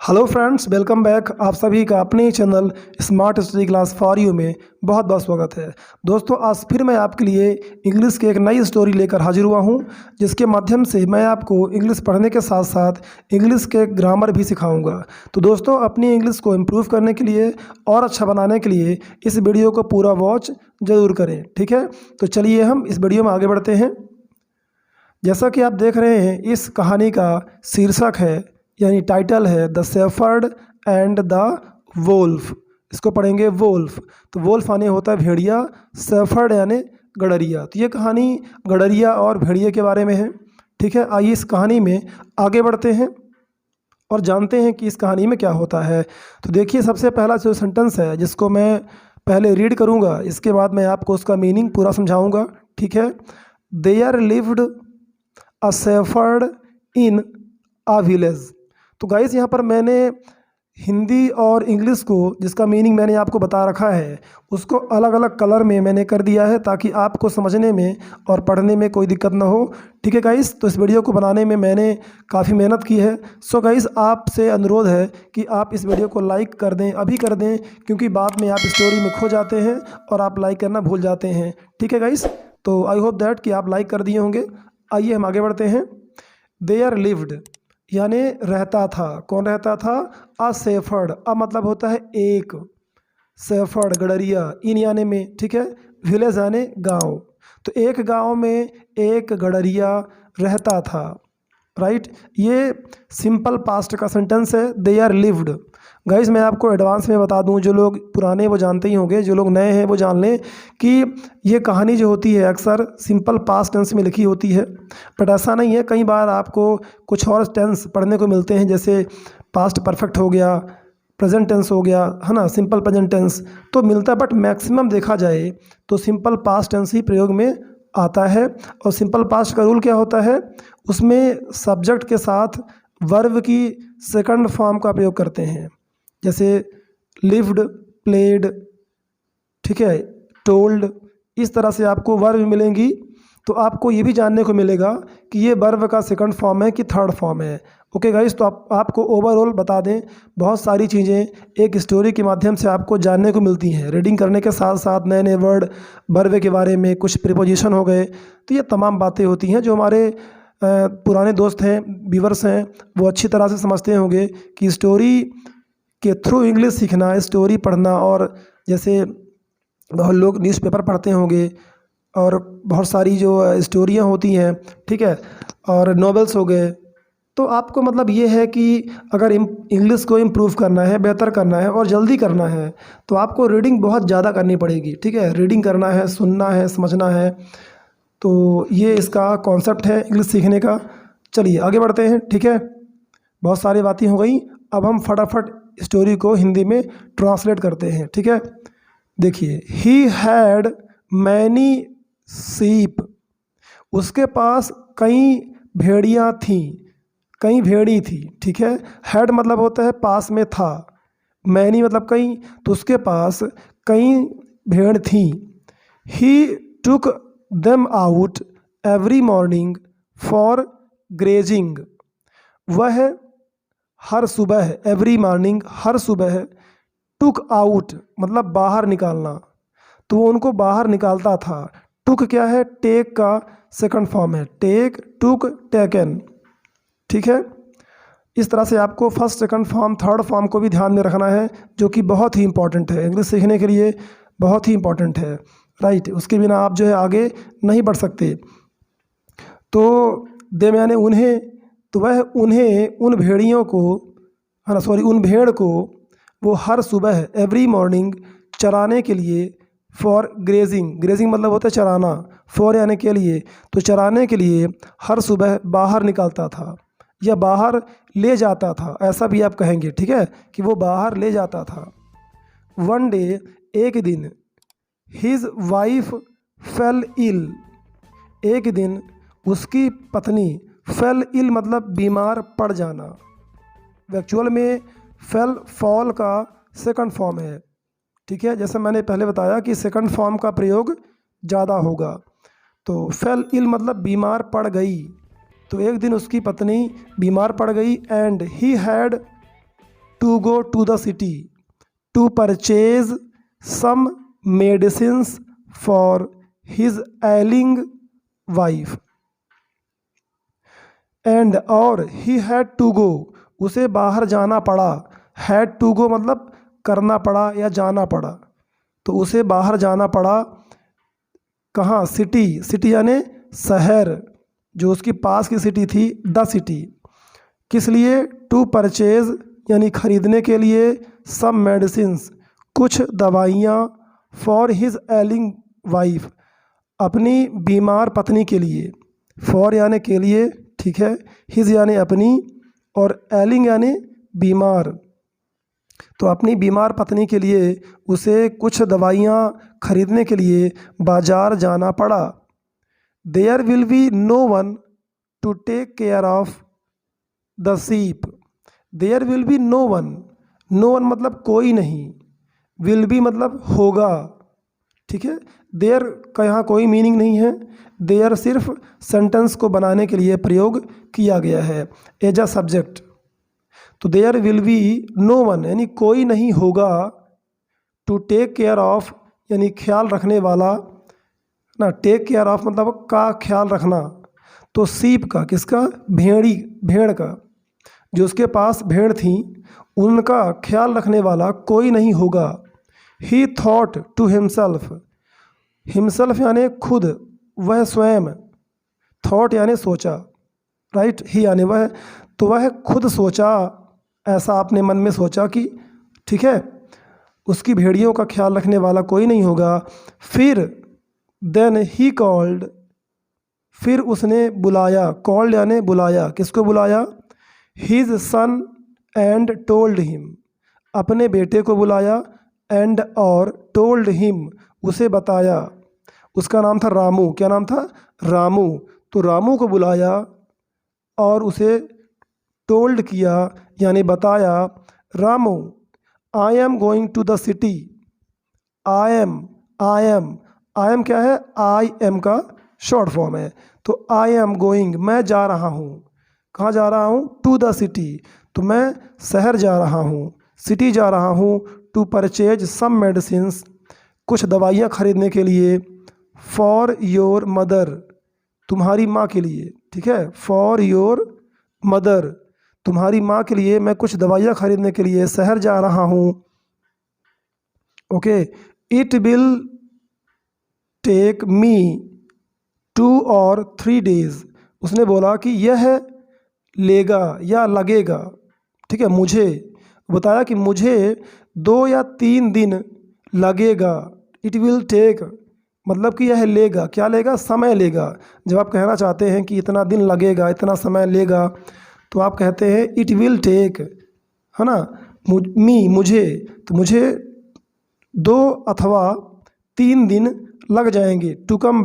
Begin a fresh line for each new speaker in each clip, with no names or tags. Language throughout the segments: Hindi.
Hello friends, welcome back. आप सभी का अपने ही channel smart study class for you में बहुत बहुत स्वागत है। दोस्तों, आज फिर मैं आपके लिए इंग्लिश की एक नई स्टोरी लेकर हाजिर हुआ हूं, जिसके माध्यम से मैं आपको इंग्लिश पढ़ने के साथ साथ इंग्लिश के ग्रामर भी सिखाऊंगा। तो दोस्तों, अपनी इंग्लिश को इम्प्रूव करने के लिए और अच्छा बनाने के लिए इस वीडियो को पूरा वॉच ज़रूर करें, ठीक है। तो चलिए हम इस वीडियो में आगे बढ़ते हैं। जैसा कि आप देख रहे हैं, इस कहानी का शीर्षक है यानी टाइटल है the shepherd and the Wolff. इसको पढ़ेंगे वोल्फ। तो वोल्फ यानी होता है भेड़िया, शेफर्ड यानी गडरिया। तो ये कहानी गडरिया और भेड़िए के बारे में है, ठीक है। आइए इस कहानी में आगे बढ़ते हैं और जानते हैं कि इस कहानी में क्या होता है। तो देखिए, सबसे पहला जो सेंटेंस है जिसको मैं पहले रीड करूँगा, इसके बाद मैं आपको उसका मीनिंग पूरा समझाऊँगा, ठीक है। There lived a shepherd in a village. तो गाइस, यहाँ पर मैंने हिंदी और इंग्लिश को, जिसका मीनिंग मैंने आपको बता रखा है, उसको अलग अलग कलर में मैंने कर दिया है ताकि आपको समझने में और पढ़ने में कोई दिक्कत ना हो, ठीक है गाइस। तो इस वीडियो को बनाने में मैंने काफ़ी मेहनत की है। सो गाइस, आपसे अनुरोध है कि आप इस वीडियो को लाइक कर दें, अभी कर दें, क्योंकि बाद में आप स्टोरी में खो जाते हैं और आप लाइक करना भूल जाते हैं, ठीक है गाइस। तो आई होप दैट कि आप लाइक कर दिए होंगे। आइए हम आगे बढ़ते हैं। देयर लिव्ड यानी रहता था। कौन रहता था? अ शेफर्ड। अ मतलब होता है एक, शेफर्ड गडरिया, इन यानी में, ठीक है। विलेज यानी गांव। तो एक गांव में एक गडरिया रहता था, राइट। ये सिंपल पास्ट का सेंटेंस है, दे आर लिव्ड। गाइस, मैं आपको एडवांस में बता दूं, जो लोग पुराने वो जानते ही होंगे, जो लोग नए हैं वो जान लें कि ये कहानी जो होती है अक्सर सिंपल पास्ट टेंस में लिखी होती है, बट ऐसा नहीं है। कई बार आपको कुछ और टेंस पढ़ने को मिलते हैं, जैसे पास्ट परफेक्ट हो गया, प्रेजेंट टेंस हो गया, है ना, सिंपल प्रेजेंट टेंस तो मिलता है, बट मैक्सिमम देखा जाए तो सिंपल पास्ट टेंस ही प्रयोग में आता है। और सिंपल पास्ट का रूल क्या होता है? उसमें सब्जेक्ट के साथ वर्ब की सेकंड फॉर्म का प्रयोग करते हैं, जैसे लिव्ड, प्लेड, ठीक है, टोल्ड। इस तरह से आपको वर्ब मिलेंगी। तो आपको ये भी जानने को मिलेगा कि ये वर्ब का सेकंड फॉर्म है कि थर्ड फॉर्म है। ओके गाइस, तो आपको ओवरऑल बता दें, बहुत सारी चीज़ें एक स्टोरी के माध्यम से आपको जानने को मिलती हैं। रीडिंग करने के साथ साथ नए नए वर्ड, वर्ब के बारे में, कुछ प्रीपोजिशन हो गए, तो ये तमाम बातें होती हैं जो हमारे पुराने दोस्त हैं, व्यूअर्स हैं, वो अच्छी तरह से समझते होंगे कि स्टोरी के थ्रू इंग्लिश सीखना, स्टोरी पढ़ना, और जैसे बहुत लोग न्यूज़पेपर पढ़ते होंगे और बहुत सारी जो स्टोरियाँ होती हैं, ठीक है, और नॉवेल्स हो गए। तो आपको मतलब ये है कि अगर इंग्लिश को इम्प्रूव करना है, बेहतर करना है और जल्दी करना है, तो आपको रीडिंग बहुत ज़्यादा करनी पड़ेगी, ठीक है। रीडिंग करना है, सुनना है, समझना है। तो ये इसका कॉन्सेप्ट है इंग्लिश सीखने का। चलिए आगे बढ़ते हैं, ठीक है। बहुत सारी बातें हो गई, अब हम फटाफट स्टोरी को हिंदी में ट्रांसलेट करते हैं, ठीक है। देखिए, ही हैड मैनी सीप। उसके पास कई भेड़ियाँ थीं, कई भेड़ी थी, ठीक है। हैड मतलब होता है पास में था, मैनी मतलब कई, तो उसके पास कई भेड़ थीं। He took them out every morning for grazing. वह हर सुबह, एवरी मॉर्निंग हर सुबह, टुक आउट मतलब बाहर निकालना, तो वो उनको बाहर निकालता था। टुक क्या है? टेक का सेकंड फॉर्म है, टेक, टुक, टेकन, ठीक है। इस तरह से आपको first, second form, third form को भी ध्यान में रखना है, जो कि बहुत ही इंपॉर्टेंट है इंग्लिश सीखने के लिए, बहुत ही इंपॉर्टेंट है, राइट। उसके बिना आप जो है आगे नहीं बढ़ सकते। तो देम यानी उन्हें, तो वह उन्हें, उन भेड़ियों को, है ना, सॉरी, उन भेड़ को वो हर सुबह, एवरी मॉर्निंग, चराने के लिए, फॉर ग्रेजिंग, ग्रेजिंग मतलब होता है चराना, फॉर यानी के लिए, तो चराने के लिए हर सुबह बाहर निकालता था या बाहर ले जाता था, ऐसा भी आप कहेंगे, ठीक है, कि वो बाहर ले जाता था। वन डे, एक दिन, हिज वाइफ फेल इल। एक दिन उसकी पत्नी, फेल इल मतलब बीमार पड़ जाना। एक्चुअल में फेल, फॉल का सेकंड फॉर्म है, ठीक है। जैसे मैंने पहले बताया कि सेकंड फॉर्म का प्रयोग ज़्यादा होगा। तो फेल इल मतलब बीमार पड़ गई। तो एक दिन उसकी पत्नी बीमार पड़ गई, and he had to go to the city to purchase some medicines for his ailing wife and और ही हैड टू गो, उसे बाहर जाना पड़ा। हैड टू गो मतलब करना पड़ा या जाना पड़ा, तो उसे बाहर जाना पड़ा। कहाँ? सिटी, सिटी यानी शहर, जो उसकी पास की सिटी थी, द सिटी। किस लिए? टू परचेज यानी खरीदने के लिए, सम मेडिसिन्स कुछ दवाइयाँ, फॉर हिज एलिंग वाइफ अपनी बीमार पत्नी के लिए। फॉर यानी के लिए, ठीक है, हिज यानी अपनी, और एलिंग यानी बीमार, तो अपनी बीमार पत्नी के लिए उसे कुछ दवाइयाँ खरीदने के लिए बाजार जाना पड़ा। There will be no one to take care of the sheep. There will be no one, no one मतलब कोई नहीं, विल बी मतलब होगा, ठीक है। देयर का यहाँ कोई मीनिंग नहीं है, देयर सिर्फ सेंटेंस को बनाने के लिए प्रयोग किया गया है एज अ सब्जेक्ट। तो there will be no one यानी कोई नहीं होगा, टू टेक केयर ऑफ यानी ख्याल रखने वाला ना, टेक केयर ऑफ मतलब का ख्याल रखना, तो सीप का, किसका? भेड़ का, जो उसके पास भेड़ थी उनका ख्याल रखने वाला कोई नहीं होगा। He thought to himself, himself यानी खुद, वह स्वयं, थॉट यानी सोचा, राइट, ही यानी वह, तो वह खुद सोचा, ऐसा आपने मन में सोचा कि ठीक है उसकी भेड़ियों का ख्याल रखने वाला कोई नहीं होगा। फिर देन ही कॉल्ड, फिर उसने बुलाया, कॉल्ड यानी बुलाया, किसको बुलाया? His son and told him, अपने बेटे को बुलाया, एंड और टोल्ड हिम उसे बताया। उसका नाम था रामू, क्या नाम था? रामू। तो रामू को बुलाया और उसे टोल्ड किया यानी बताया, Ramu I am going to the city. I am क्या है? आई एम का शॉर्ट फॉर्म है, तो आई एम गोइंग मैं जा रहा हूँ। कहाँ जा रहा हूँ? टू द सिटी, तो मैं शहर जा रहा हूँ, सिटी जा रहा हूँ। टू परचेज सम मेडिसिन्स, कुछ दवाइयाँ खरीदने के लिए। फॉर योर मदर, तुम्हारी माँ के लिए, ठीक है, फॉर योर मदर, तुम्हारी माँ के लिए मैं कुछ दवाइयाँ खरीदने के लिए शहर जा रहा हूँ। Okay, it will take me 2 or 3 days, उसने बोला कि यह लेगा या लगेगा, ठीक है, मुझे बताया कि मुझे 2 या 3 दिन लगेगा। इट विल टेक मतलब कि यह लेगा, क्या लेगा? समय लेगा। जब आप कहना चाहते हैं कि इतना दिन लगेगा, इतना समय लेगा, तो आप कहते हैं इट विल टेक, है ना, मुझे, तो मुझे 2 अथवा 3 दिन लग जाएंगे। टू कम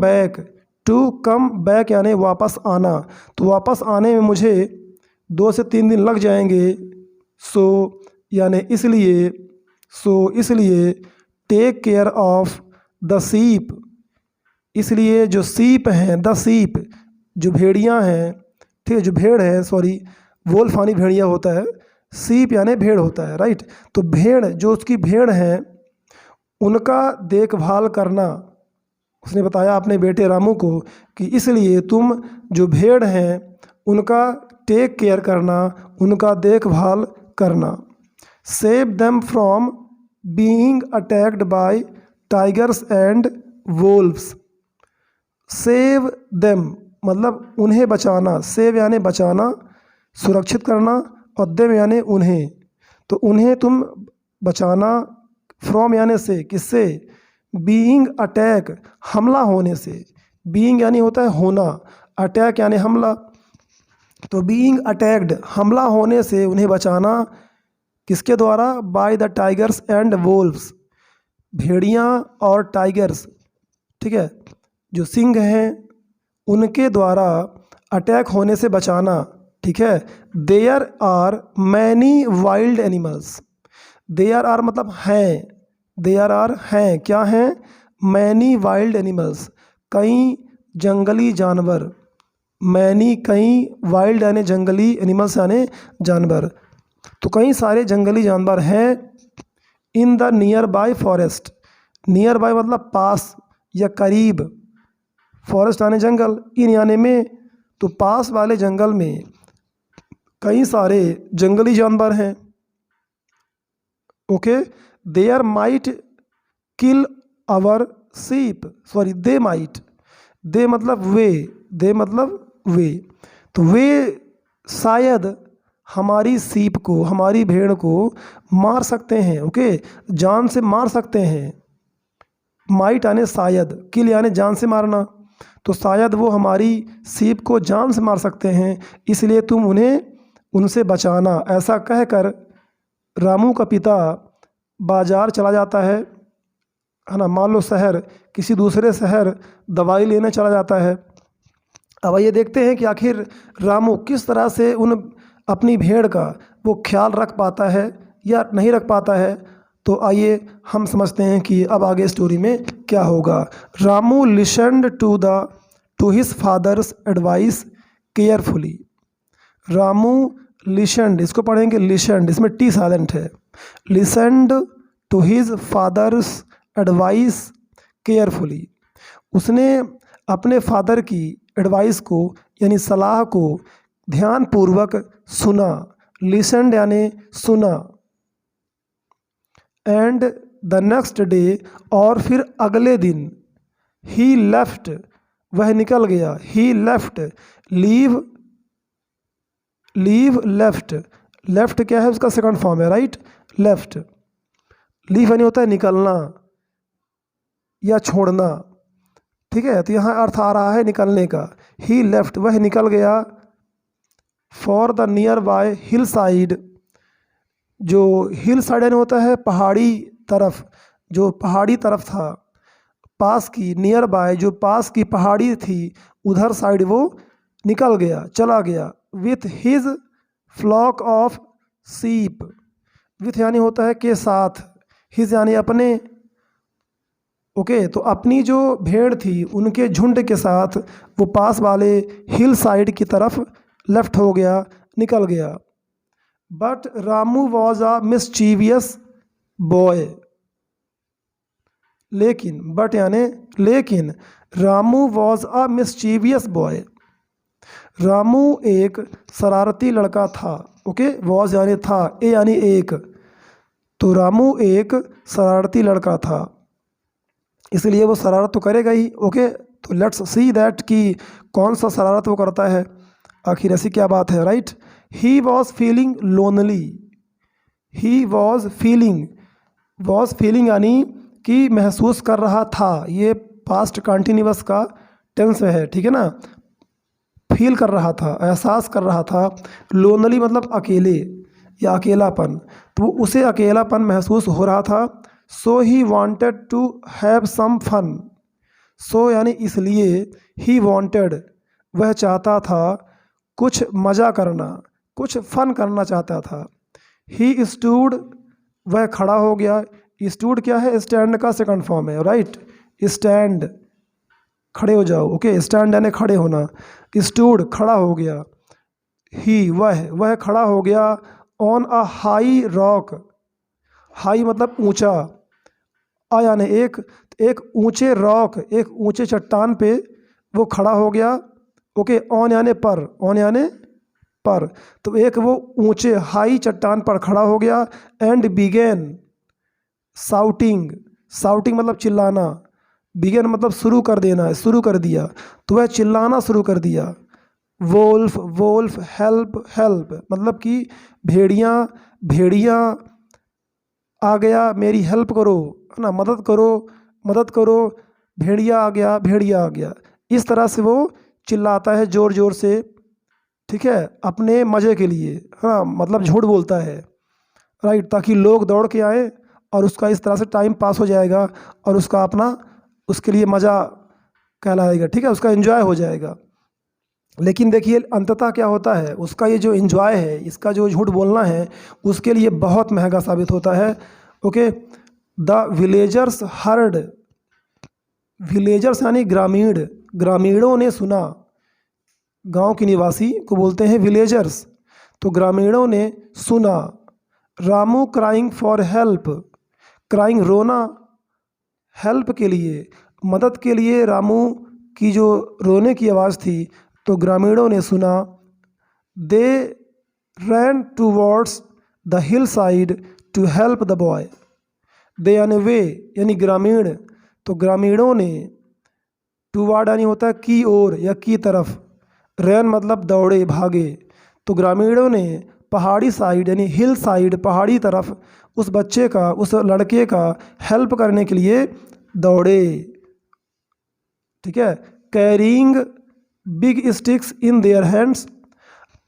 बैक यानी वापस आना, तो वापस आने में मुझे 2 से 3 दिन लग जाएंगे। सो यानी इसलिए take care of the sheep, इसलिए जो सीप हैं, द सीप जो भेड़ियाँ हैं, ठीक है, जो भेड़ है, सॉरी वोल्फानी भेड़िया होता है, सीप यानी भेड़ होता है, राइट। तो भेड़, जो उसकी भेड़ हैं उनका देखभाल करना, उसने बताया अपने बेटे रामू को कि इसलिए तुम जो भेड़ हैं उनका टेक केयर करना, उनका देखभाल करना। Save them from being attacked by tigers and wolves. Save them मतलब उन्हें बचाना, सेव यानी बचाना, सुरक्षित करना, और देम यानी उन्हें, तो उन्हें तुम बचाना। फ्रॉम यानी से, किससे? बीइंग अटैक हमला होने से, बीइंग यानी होता है होना, अटैक यानी हमला, तो बीइंग अटैक्ड हमला होने से उन्हें बचाना। किसके द्वारा? By the tigers and wolves, भेड़ियाँ और टाइगर्स, ठीक है, जो सिंह हैं उनके द्वारा अटैक होने से बचाना, ठीक है। There are many wild animals, there are मतलब हैं, देयर आर हैं, क्या हैं? मैनी वाइल्ड एनिमल्स, कई जंगली जानवर, मैनी कई, वाइल्ड यानी जंगली, एनिमल्स यानी जानवर। तो कई सारे जंगली जानवर हैं in the near by forest. Near by मतलब पास या करीब, फॉरेस्ट यानी जंगल, इन यानी में, तो पास वाले जंगल में कई सारे जंगली जानवर हैं। Okay, there might kill our sheep, sorry they might, they मतलब वे, दे मतलब वे, तो वे शायद हमारी सीप को, हमारी भेड़ को मार सकते हैं। ओके, जान से मार सकते हैं। माइट यानी शायद, किल यानी जान से मारना, तो शायद वो हमारी सीप को जान से मार सकते हैं, इसलिए तुम उन्हें उनसे बचाना। ऐसा कहकर रामू का पिता बाजार चला जाता है ना, मान लो शहर, किसी दूसरे शहर दवाई लेने चला जाता है। अब ये देखते हैं कि आखिर रामू किस तरह से उन अपनी भेड़ का वो ख्याल रख पाता है या नहीं रख पाता है। तो आइए हम समझते हैं कि अब आगे स्टोरी में क्या होगा। Ramu listened to his father's advice carefully. Ramu listened, इसको पढ़ेंगे लिसन्ड, इसमें टी साइलेंट है। Listened to his father's advice carefully, उसने अपने फादर की एडवाइस को यानी सलाह को ध्यानपूर्वक सुना। लिसन्ड यानी सुना। एंड द नेक्स्ट डे, और फिर अगले दिन, ही लेफ्ट, वह निकल गया। He left, leave, leave left, left क्या है उसका सेकंड फॉर्म है, राइट, लेफ्ट। लीव यानी होता है निकलना या छोड़ना, ठीक है, तो यहाँ अर्थ आ रहा है निकलने का। ही लेफ्ट, वह निकल गया। For the near by hill side, जो हिल साइड यानी होता है पहाड़ी तरफ, जो पहाड़ी तरफ था, पास की, नियर बाय जो पास की पहाड़ी थी, उधर साइड वो निकल गया, चला गया। With his flock of sheep, with यानी होता है के साथ, हिज यानी अपने। ओके, तो अपनी जो भेड़ थी उनके झुंड के साथ वो पास वाले हिल साइड की तरफ लेफ्ट हो गया, निकल गया। But Ramu was a mischievous boy, लेकिन, बट यानी लेकिन, Ramu was a mischievous boy, Ramu एक शरारती लड़का था। ओके, वॉज यानी था, ए यानी एक, तो रामू एक शरारती लड़का था, इसलिए वो शरारत तो करेगा ही। ओके, तो लेट्स सी दैट कि कौन सा शरारत वो करता है, आखिर ऐसी क्या बात है, right. He was feeling lonely, he was feeling यानी कि महसूस कर रहा था, ये पास्ट कंटिन्यूअस का टेंस है, ठीक है ना। फील कर रहा था, एहसास कर रहा था। लोनली मतलब अकेले या अकेलापन, तो उसे अकेलापन महसूस हो रहा था। So he wanted to have some fun, so यानी इसलिए, ही वॉन्टेड वह चाहता था कुछ मज़ा करना, कुछ फन करना चाहता था। ही स्टूड वह खड़ा हो गया। स्टूड क्या है, स्टैंड का सेकंड फॉर्म है, राइट, स्टैंड खड़े हो जाओ। ओके, स्टैंड यानी खड़े होना। स्टूड खड़ा हो गया। ही वह खड़ा हो गया। On a high rock, high मतलब ऊंचा, आ यानी एक ऊंचे रॉक, एक ऊंचे चट्टान पे वो खड़ा हो गया। ओके, ऑन यानी पर, ऑन यानी पर, तो एक वो ऊंचे हाई चट्टान पर खड़ा हो गया। एंड बिगेन साउटिंग, साउटिंग मतलब चिल्लाना, बिगेन मतलब शुरू कर देना, शुरू कर दिया, तो वह चिल्लाना शुरू कर दिया। वोल्फ, वोल्फ, हेल्प, हेल्प मतलब कि भेड़िया, भेड़िया आ गया, मेरी हेल्प करो, है ना, मदद करो, मदद करो, भेड़िया आ गया, भेड़िया आ गया। इस तरह से वो चिल्लाता है ज़ोर ज़ोर से, ठीक है, अपने मज़े के लिए, हाँ, मतलब झूठ बोलता है, राइट, ताकि लोग दौड़ के आए और उसका इस तरह से टाइम पास हो जाएगा और उसका अपना, उसके लिए मज़ा कहलाएगा, ठीक है, उसका एंजॉय हो जाएगा। लेकिन देखिए अंततः क्या होता है, उसका ये जो एंजॉय है, इसका जो झूठ बोलना है, उसके लिए बहुत महंगा साबित होता है। Okay, the villagers heard, villagers यानी ग्रामीण, ग्रामीणों ने सुना, गांव के निवासी को बोलते हैं विलेजर्स। तो ग्रामीणों ने सुना। Ramu crying for help, crying रोना, हेल्प के लिए, मदद के लिए रामू की जो रोने की आवाज़ थी, तो ग्रामीणों ने सुना। They ran towards the hill side to help the boy. They यानी वे यानी ग्रामीण, तो ग्रामीणों ने, टूवर्ड यानी होता है की ओर या की तरफ, रैन मतलब दौड़े भागे, तो ग्रामीणों ने पहाड़ी साइड यानी हिल साइड पहाड़ी तरफ उस बच्चे का, उस लड़के का हेल्प करने के लिए दौड़े। ठीक है। Carrying big sticks in their hands.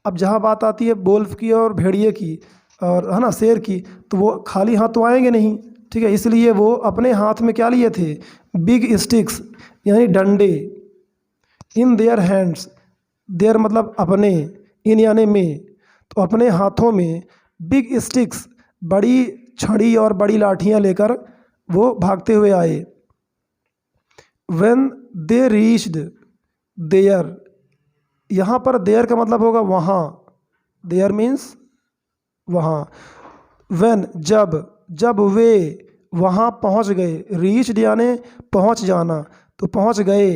अब जहाँ बात आती है वोल्फ की और भेड़िए की और है ना शेर की, तो वो खाली हाथ तो आएंगे नहीं। ठीक है, इसलिए वो अपने हाथ में क्या लिए थे? बिग स्टिक्स यानी डंडे। इन देयर हैंड्स, देयर मतलब अपने, इन यानी में, तो अपने हाथों में बिग स्टिक्स बड़ी छड़ी और बड़ी लाठियाँ लेकर वो भागते हुए आए। व्हेन दे रीच्ड देयर, यहाँ पर देयर का मतलब होगा वहाँ, देयर मीन्स वहाँ। व्हेन जब वे वहाँ पहुँच गए, रीच्ड यानी पहुँच जाना, तो पहुँच गए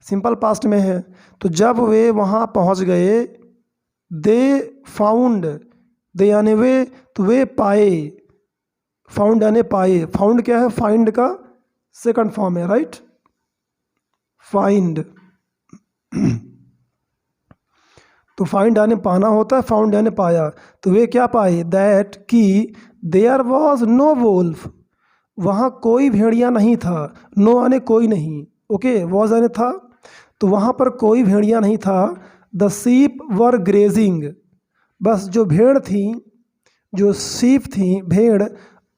सिंपल पास्ट में है, तो जब वे वहाँ पहुँच गए, दे फाउंड, दे यानी वे, तो वे पाए, फाउंड यानी पाए। फाउंड क्या है? फाइंड का सेकंड फॉर्म है, राइट, फाइंड। तो फाइंड यानी पाना होता है, फाउंड यानी पाया, तो वे क्या पाए? दैट कि देयर वॉज नो वोल्फ, वहाँ कोई भेड़िया नहीं था। नो यानी कोई नहीं, ओके, वॉज यानी था, तो वहाँ पर कोई भेड़िया नहीं था। द शीप वर ग्रेजिंग, बस जो भेड़ थी, जो शीप थी, भेड़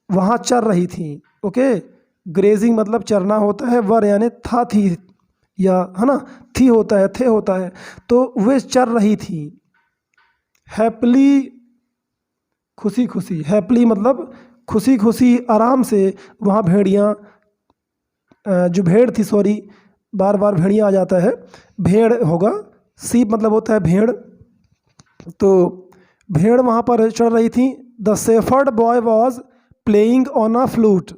वहाँ चर रही थी। ओके, ग्रेजिंग मतलब चरना होता है, वर यानी था, थी, या है ना, थी होता है, थे होता है, तो वे चर रही थी। हैप्पली, खुशी खुशी, हैप्पली मतलब खुशी खुशी, आराम से वहाँ भेड़ियाँ, जो भेड़ थी, सॉरी बार बार भेड़िया आ जाता है, भेड़ होगा, सीप मतलब होता है भेड़, तो भेड़ वहाँ पर चढ़ रही थी। The shepherd boy was playing on a flute,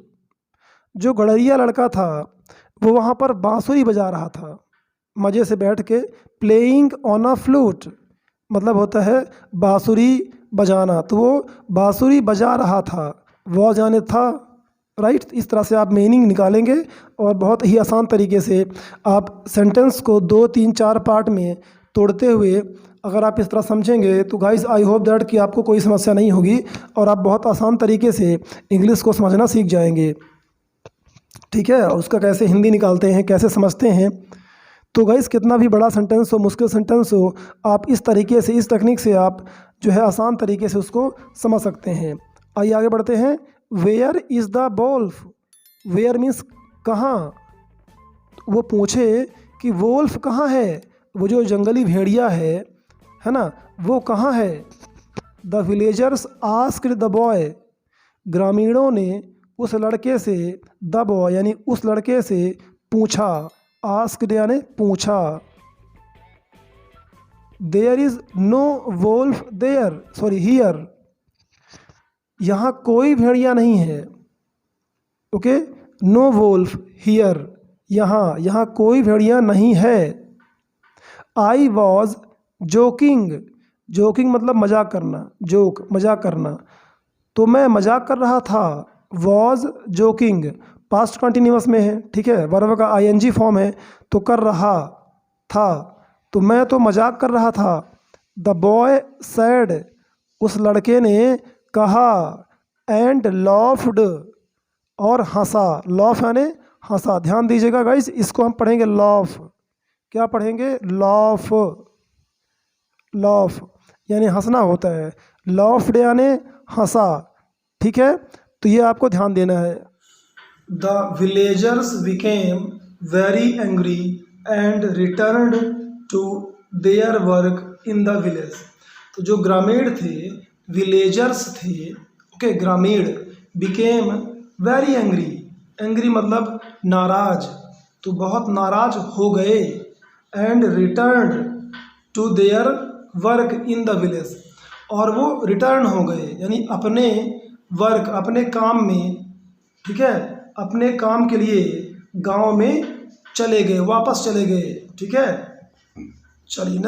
जो गड़रिया लड़का था वो वहाँ पर बांसुरी बजा रहा था मज़े से बैठ के। प्लेइंग ऑन अ फ्लूट मतलब होता है बांसुरी बजाना, तो वो बांसुरी बजा रहा था, वॉज यानी था, राइट। इस तरह से आप मीनिंग निकालेंगे और बहुत ही आसान तरीके से आप सेंटेंस को 2, 3, 4 पार्ट में तोड़ते हुए अगर आप इस तरह समझेंगे तो गाइस आई होप दैट कि आपको कोई समस्या नहीं होगी और आप बहुत आसान तरीके से इंग्लिश को समझना सीख जाएंगे। ठीक है, उसका कैसे हिंदी निकालते हैं, कैसे समझते हैं। तो गाइस कितना भी बड़ा सेंटेंस हो, मुश्किल सेंटेंस हो, आप इस तरीके से, इस टेक्निक से आप जो है आसान तरीके से उसको समझ सकते हैं। आइए आगे बढ़ते हैं। Where is the wolf, where means कहाँ, वो पूछे कि वोल्फ कहाँ है, वो जो जंगली भेड़िया है ना, वो कहाँ है। The villagers asked the boy, ग्रामीणों ने उस लड़के से, द बॉय यानी उस लड़के से पूछा, आस्क्ड यानी पूछा। There is no wolf there, sorry here, यहाँ कोई भेड़िया नहीं है। ओके, नो वोल्फ हियर, यहाँ कोई भेड़िया नहीं है। आई वॉज जोकिंग, जोकिंग मतलब मजाक करना, जोक मजाक करना, तो मैं मजाक कर रहा था। वॉज जोकिंग पास्ट कंटिन्यूअस में है, ठीक है, वर्ब का आईएनजी फॉर्म है, तो कर रहा था, तो मैं तो मजाक कर रहा था। द बॉय सैड, उस लड़के ने कहा, एंड लॉफ्ड और हंसा, लॉफ यानी हंसा। ध्यान दीजिएगा गाइस, इसको हम पढ़ेंगे लॉफ, क्या पढ़ेंगे? लॉफ, लॉफ यानी हंसना होता है, लॉफ्ड यानी हंसा। ठीक है, तो ये आपको ध्यान देना है। The villagers became very angry and returned to their work in the village. तो जो ग्रामीण थे, विलेजर्स थे, ओके, ग्रामीण, बिकेम वेरी एंग्री, एंग्री मतलब नाराज, तो बहुत नाराज हो गए। And returned to their work in the village, और वो रिटर्न हो गए, यानी अपने वर्क, अपने काम में, ठीक है, अपने काम के लिए गांव में चले गए, वापस चले गए, ठीक है। चलिए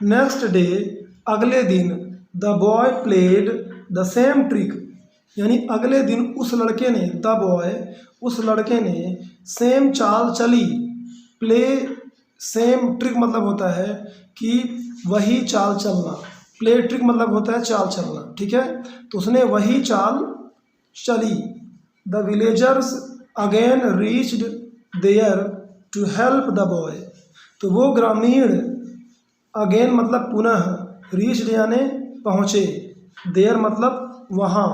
नेक्स्ट डे, अगले दिन, the boy played the same trick, यानी अगले दिन उस लड़के ने, द बॉय, उस लड़के ने सेम चाल चली, प्ले सेम ट्रिक मतलब होता है कि वही चाल चलना, प्ले ट्रिक मतलब होता है चाल चलना, ठीक है। तो उसने वही चाल चली। The villagers again reached there to help the boy, तो वो ग्रामीण, अगेन मतलब पुनः, रीच्ड यानी पहुँचे, देयर मतलब वहाँ,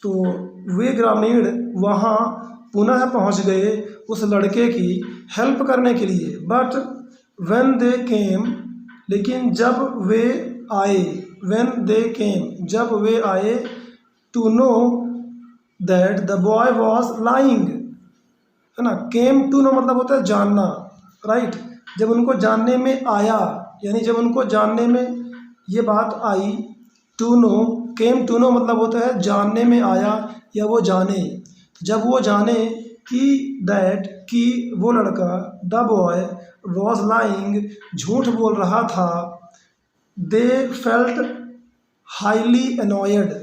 तो वे ग्रामीण वहाँ पुनः पहुँच गए उस लड़के की हेल्प करने के लिए। बट व्हेन दे केम, लेकिन जब वे आए, व्हेन दे केम, जब वे आए, to know that the boy was lying, है ना। केम टू नो मतलब होता है जानना, राइट। जब उनको जानने में आया, यानी जब उनको जानने में ये बात आई, to know, came to know मतलब होता है जानने में आया या वो जाने। जब वो जाने कि दैट, कि वो लड़का, द बॉय वॉज लाइंग, झूठ बोल रहा था, दे फेल्ट हाईली एनॉयड,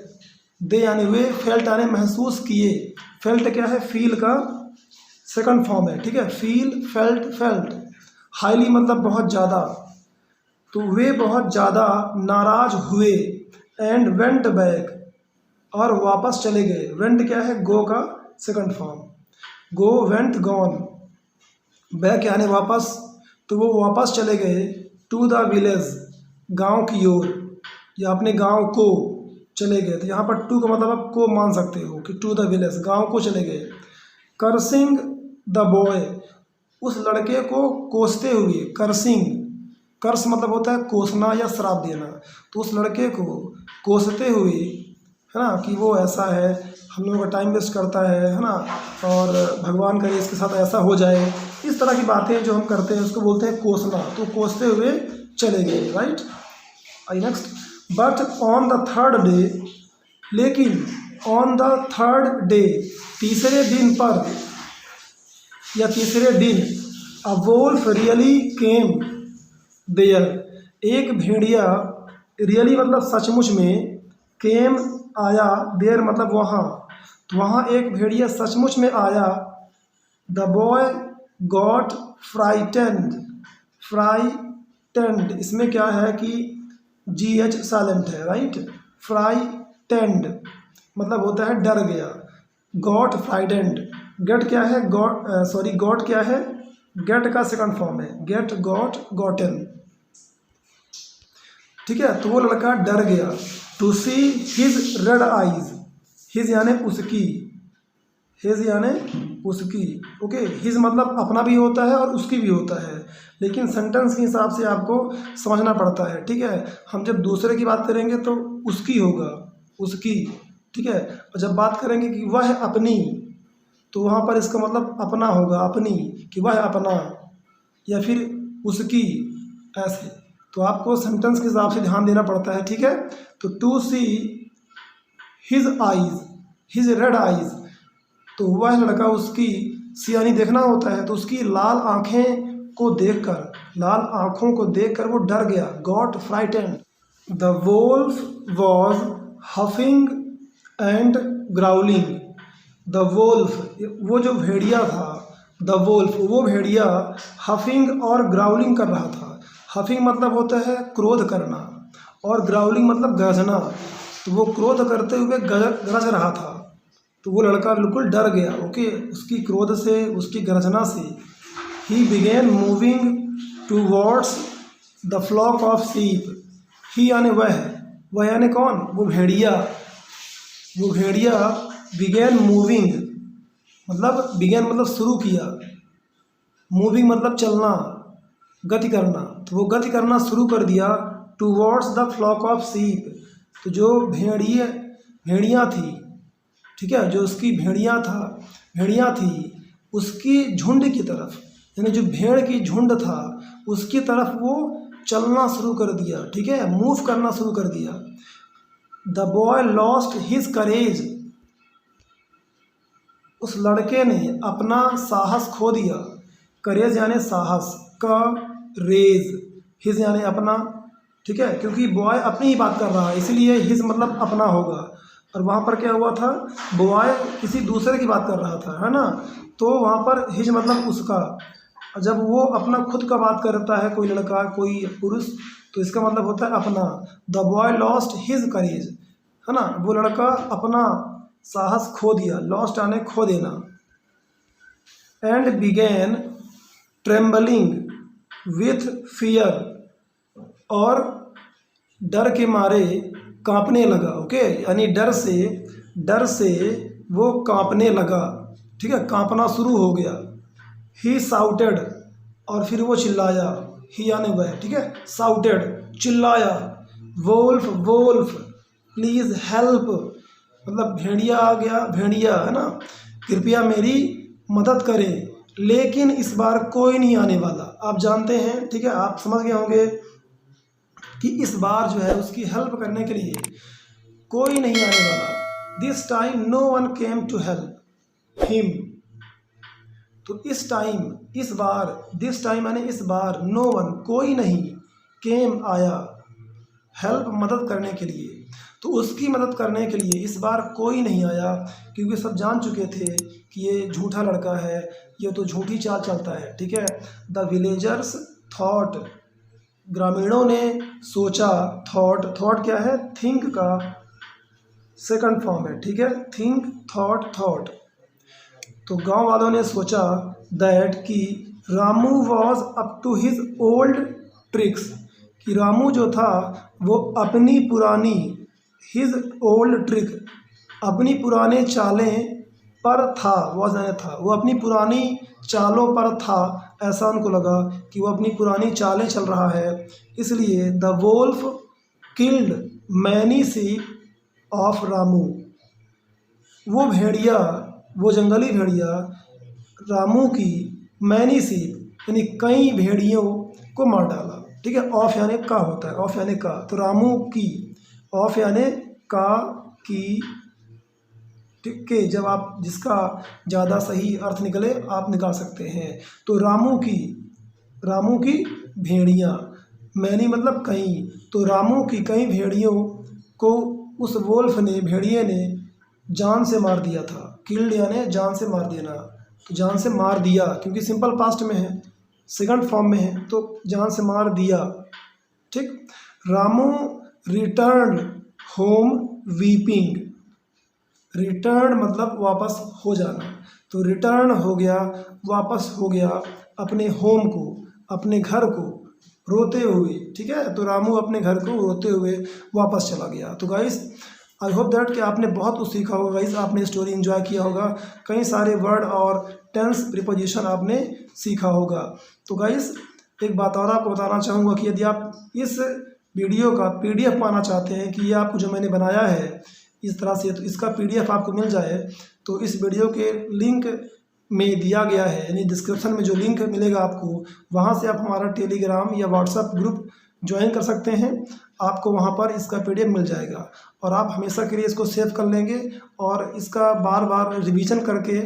दे यानी वे, फेल्ट यानी महसूस किए, फेल्ट क्या है, फील का सेकंड फॉर्म है, ठीक है, फील, फेल्ट, फेल्ट, हाईली मतलब बहुत ज़्यादा, तो वे बहुत ज़्यादा नाराज हुए, एंड वेंट बैक, और वापस चले गए। वेंट क्या है, गो का सेकंड फॉर्म, गो, वेंट, गॉन, बैक यानी वापस, तो वो वापस चले गए, टू द विलेज, गांव की ओर, या अपने गांव को चले गए। तो यहाँ पर टू का मतलब आप को मान सकते हो कि टू द विलेज, गांव को चले गए। कर्सिंग द बॉय, उस लड़के को कोसते हुए, कर्सिंग, कर्स मतलब होता है कोसना या श्राप देना, तो उस लड़के को कोसते हुए, है ना, कि वो ऐसा है, हम लोगों का टाइम वेस्ट करता है ना, और भगवान करे इसके साथ ऐसा हो जाए, इस तरह की बातें जो हम करते हैं उसको बोलते हैं कोसना, तो कोसते हुए चले गए, right. I next, but on the third day, लेकिन ऑन द थर्ड डे, तीसरे दिन पर या तीसरे दिन, अ वोल्फ रियली केम देयर, एक भेड़िया, रियली मतलब सचमुच में, केम आया, देयर मतलब वहाँ, तो वहाँ एक भेड़िया सचमुच में आया। The boy got frightened, frightened इसमें क्या है कि GH साइलेंट है, राइट। फ्राइटेंड मतलब होता है डर गया, गॉट फ्राइटेंड, गेट क्या है, गॉट, सॉरी गॉट क्या है, गेट का सेकंड फॉर्म है, गेट, गॉट, गॉटन, ठीक है। तो वो लड़का डर गया, to see his red eyes, his यानी उसकी, हिज यानी उसकी, ओके। हिज मतलब अपना भी होता है और उसकी भी होता है, लेकिन सेंटेंस के हिसाब से आपको समझना पड़ता है, ठीक है। हम जब दूसरे की बात करेंगे तो उसकी होगा, उसकी, ठीक है। और जब बात करेंगे कि वह अपनी, तो वहाँ पर इसका मतलब अपना होगा, अपनी, कि वह अपना, या फिर उसकी, ऐसे। तो आपको सेंटेंस के हिसाब से ध्यान देना पड़ता है, ठीक है। तो to see his eyes, his red eyes, तो वह लड़का उसकी, सी यानी देखना होता है, तो उसकी लाल आँखें को देखकर, लाल आँखों को देखकर वो डर गया, got frightened. The wolf was huffing and growling, the wolf वो जो भेड़िया था, द वोल्फ वो भेड़िया, हफिंग और ग्राउलिंग कर रहा था। हफिंग मतलब होता है क्रोध करना, और ग्राउलिंग मतलब गरजना, तो वो क्रोध करते हुए गरज रहा था, तो वो लड़का बिल्कुल डर गया, ओके, उसकी क्रोध से, उसकी गर्जना से। He began moving towards the flock of sheep, he यानी वह यानी कौन, वो भेड़िया, वो भेड़िया, बिगेन मूविंग मतलब, बिगेन मतलब शुरू किया, मूविंग मतलब चलना, गति करना, तो वो गति करना शुरू कर दिया, towards the flock of sheep, तो जो भेड़ियाँ थी, ठीक है, जो उसकी भेड़ियाँ थी उसकी झुंड की तरफ, यानी जो भेड़ की झुंड था उसकी तरफ वो चलना शुरू कर दिया, ठीक है, मूव करना शुरू कर दिया। द बॉय लॉस्ट हिज करेज, उस लड़के ने अपना साहस खो दिया। करेज यानी साहस, करेज, हिज यानी अपना, ठीक है, क्योंकि बॉय अपनी ही बात कर रहा है इसलिए हिज मतलब अपना होगा। और वहाँ पर क्या हुआ था, बॉय किसी दूसरे की बात कर रहा था, है ना, तो वहाँ पर हिज मतलब उसका। जब वो अपना खुद का बात करता है कोई लड़का कोई पुरुष, तो इसका मतलब होता है अपना। द बॉय लॉस्ट हिज करेज, है ना, वो लड़का अपना साहस खो दिया, लॉस्ट यानी खो देना। And began trembling with fear, और डर के मारे कांपने लगा, ओके, यानी डर से वो कांपने लगा, ठीक है, कांपना शुरू हो गया। ही साउटेड, और फिर वो चिल्लाया, ही यानी वह, ठीक है, साउटेड चिल्लाया, वोल्फ वोल्फ प्लीज़ हेल्प, मतलब भेड़िया आ गया, भेड़िया, है ना, कृपया मेरी मदद करें। लेकिन इस बार कोई नहीं आने वाला, आप जानते हैं, ठीक है, आप समझ गए होंगे कि इस बार जो है उसकी हेल्प करने के लिए कोई नहीं आने वाला। This time no one came to help him, तो इस टाइम, इस बार, दिस टाइम यानी इस बार, नो वन कोई नहीं, केम आया, हेल्प मदद करने के लिए, तो उसकी मदद करने के लिए इस बार कोई नहीं आया, क्योंकि सब जान चुके थे कि ये झूठा लड़का है, ये तो झूठी चाल चलता है, ठीक है। द विलेजर्स थॉट, ग्रामीणों ने सोचा, थॉट क्या है, थिंक का सेकंड फॉर्म है, ठीक है, थिंक, थॉट। तो गांव वालों ने सोचा दैट कि Ramu was up to his old tricks, कि रामू जो था वो अपनी पुरानी, हिज ओल्ड ट्रिक, अपनी पुराने चालें पर था, वॉज यानी था, वो अपनी पुरानी चालों पर था, ऐसा उनको लगा कि वो अपनी पुरानी चालें चल रहा है, इसलिए the Wolff killed many sheep of Ramu, वो भेड़िया, वो जंगली भेड़िया रामू की मैनी शीप यानी कई भेड़ियों को मार डाला, ठीक है। ऑफ यानी का होता है, ऑफ यानी का, तो रामू की, ऑफ यानी का, की, ठीक है, जब आप जिसका ज़्यादा सही अर्थ निकले आप निकाल सकते हैं। तो रामू की भेड़ियाँ, मैनी मतलब कई, तो रामू की कई भेड़ियों को उस वोल्फ ने, भेड़िए ने जान से मार दिया था। किल्ड यानी जान से मार देना, तो जान से मार दिया क्योंकि सिंपल पास्ट में है, सेकंड फॉर्म में है, तो जान से मार दिया, ठीक। Ramu return home weeping, return मतलब वापस हो जाना, तो रिटर्न हो गया, वापस हो गया अपने होम को, अपने घर को रोते हुए, ठीक है, तो रामू अपने घर को रोते हुए वापस चला गया। तो गाइस आई होप दैट कि आपने बहुत कुछ सीखा होगा गाइस, आपने स्टोरी एंजॉय किया होगा, कई सारे वर्ड और टेंस प्रीपोजिशन आपने सीखा होगा। तो गाइस एक बात और आपको बताना चाहूँगा कि यदि आप इस वीडियो का PDF पाना चाहते हैं कि ये आपको जो मैंने बनाया है इस तरह से, तो इसका PDF आपको मिल जाए, तो इस वीडियो के लिंक में दिया गया है, यानी डिस्क्रिप्शन में जो लिंक मिलेगा आपको, वहाँ से आप हमारा टेलीग्राम या व्हाट्सएप ग्रुप ज्वाइन कर सकते हैं, आपको वहाँ पर इसका PDF मिल जाएगा, और आप हमेशा के लिए इसको सेव कर लेंगे और इसका बार बार रिवीजन करके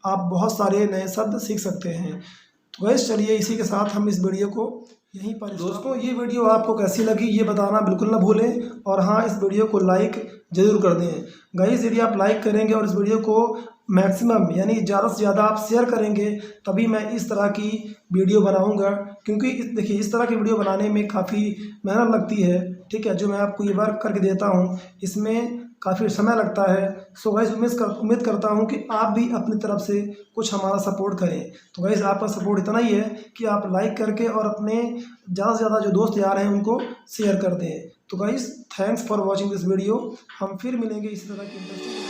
आप बहुत सारे नए शब्द सीख सकते हैं। तो गाइस चलिए इसी के साथ हम इस वीडियो को यहीं पर, दोस्तों ये वीडियो आपको कैसी लगी ये बताना बिल्कुल ना भूलें, और हाँ इस वीडियो को लाइक ज़रूर कर दें गाइस। यदि आप लाइक करेंगे और इस वीडियो को मैक्सिमम यानी ज़्यादा से ज़्यादा आप शेयर करेंगे तभी मैं इस तरह की वीडियो बनाऊंगा, क्योंकि देखिए इस तरह की वीडियो बनाने में काफ़ी मेहनत लगती है, ठीक है, जो मैं आपको ये वर्क करके देता हूँ इसमें काफ़ी समय लगता है। सो गाइस उम्मीद करता हूँ कि आप भी अपनी तरफ से कुछ हमारा सपोर्ट करें। तो गाइस आपका सपोर्ट इतना ही है कि आप लाइक करके और अपने ज़्यादा से ज़्यादा जो दोस्त यार हैं उनको शेयर कर दें। तो guys thanks for watching this video, हम फिर मिलेंगे इसी तरह की इंटरेस्टिंग